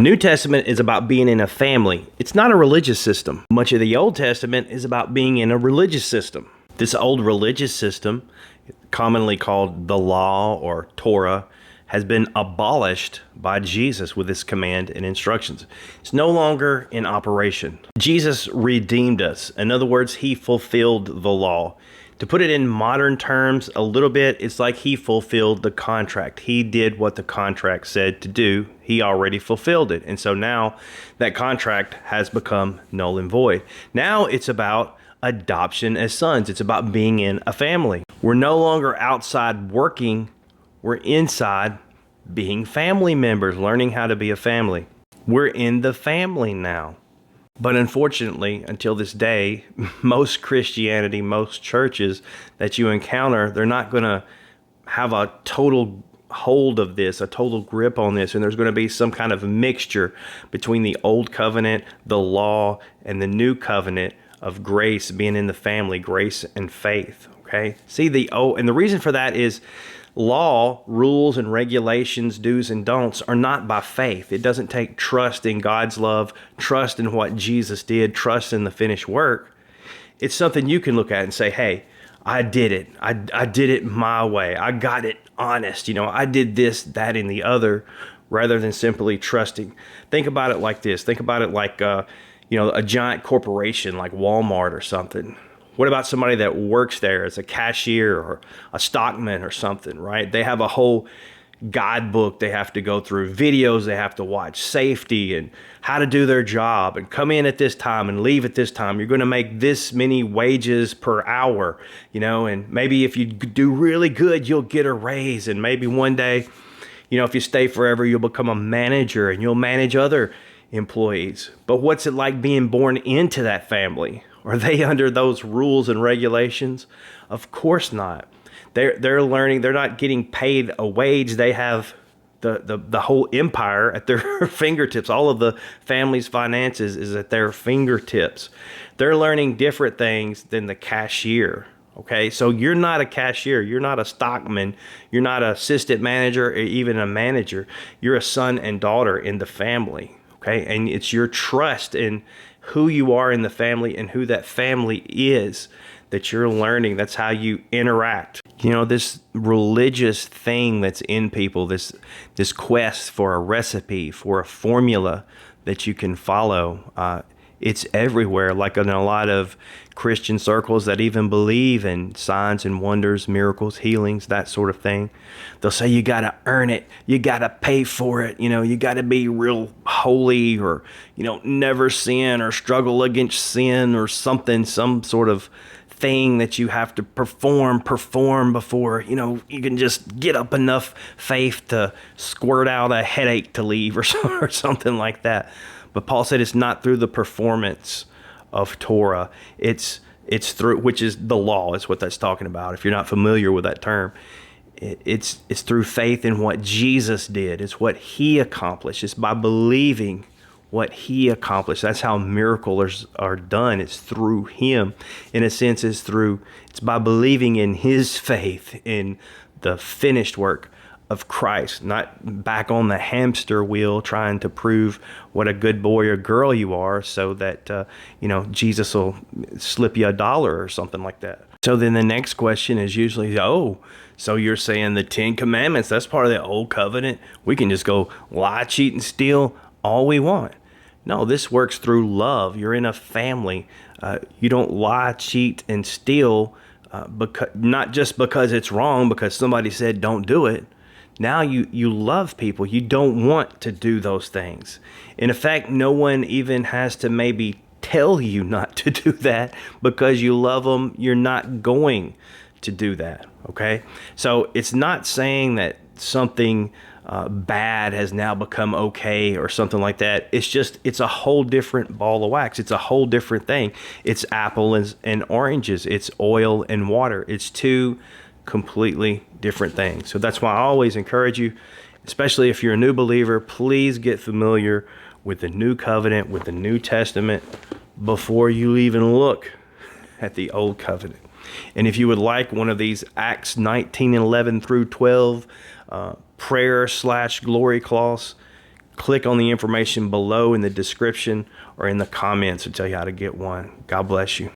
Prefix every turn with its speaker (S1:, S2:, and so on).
S1: New Testament is about being in a family. It's not a religious system. Much of the Old Testament is about being in a religious system. This old religious system, commonly called the law or Torah, has been abolished by Jesus with his command and instructions. It's no longer in operation. Jesus redeemed us. In other words, he fulfilled the law. To put it in modern terms a little bit, it's like he fulfilled the contract. He did what the contract said to do. He already fulfilled it. And so now that contract has become null and void. Now it's about adoption as sons. It's about being in a family. We're no longer outside working. We're inside being family members, learning how to be a family. We're in the family now. But unfortunately, until this day, most Christianity, most churches that you encounter, they're not going to have a total hold of this, a total grip on this. And there's going to be some kind of mixture between the old covenant, the law, and the new covenant of grace, being in the family, grace and faith. Okay. See, and the reason for that is law, rules and regulations, do's and don'ts are not by faith. It doesn't take trust in God's love, trust in what Jesus did, trust in the finished work. It's something you can look at and say, hey, I did it. I did it my way. I got it honest. I did this, that, and the other, rather than simply trusting. Think about it like this. Think about it like, a giant corporation like Walmart or something. What about somebody that works there as a cashier or a stockman or something, right? They have a whole guidebook they have to go through, videos they have to watch, safety and how to do their job and come in at this time and leave at this time. You're going to make this many wages per hour, and maybe if you do really good, you'll get a raise. And maybe one day, if you stay forever, you'll become a manager and you'll manage other employees. But what's it like being born into that family? Are they under those rules and regulations? Of course not. They're learning. They're not getting paid a wage. They have the whole empire at their fingertips. All of the family's finances is at their fingertips. They're learning different things than the cashier. Okay, so you're not a cashier. You're not a stockman. You're not an assistant manager or even a manager. You're a son and daughter in the family. Okay, and it's your trust in who you are in the family and who that family is that you're learning. That's how you interact. This religious thing that's in people, this quest for a recipe, for a formula that you can follow, it's everywhere, like in a lot of Christian circles that even believe in signs and wonders, miracles, healings, that sort of thing. They'll say you got to earn it. You got to pay for it. You got to be real holy or, never sin or struggle against sin or something, some sort of thing that you have to perform before, you can just get up enough faith to squirt out a headache to leave or something like that. But Paul said it's not through the performance of Torah. It's through, which is the law, is what that's talking about. If you're not familiar with that term, it's through faith in what Jesus did. It's what he accomplished. It's by believing what he accomplished. That's how miracles are done. It's through him. In a sense, it's by believing in his faith in the finished work of Christ, not back on the hamster wheel trying to prove what a good boy or girl you are so that, Jesus will slip you $1 or something like that. So then the next question is usually, so you're saying the 10 Commandments, that's part of the old covenant. We can just go lie, cheat, and steal all we want. No, this works through love. You're in a family. You don't lie, cheat, and steal not just because it's wrong, because somebody said don't do it. Now you love people. You don't want to do those things. In effect, no one even has to maybe tell you not to do that because you love them. You're not going to do that. Okay? So it's not saying that something bad has now become okay or something like that. It's a whole different ball of wax. It's a whole different thing. It's apples and oranges. It's oil and water. It's two completely different things. So that's why I always encourage you, especially if you're a new believer, please get familiar with the new covenant, with the New Testament, before you even look at the old covenant. And if you would like one of these Acts 19 and 11 through 12 prayer / glory cloths, Click on the information below in the description or in the comments to tell you how to get one. God bless you.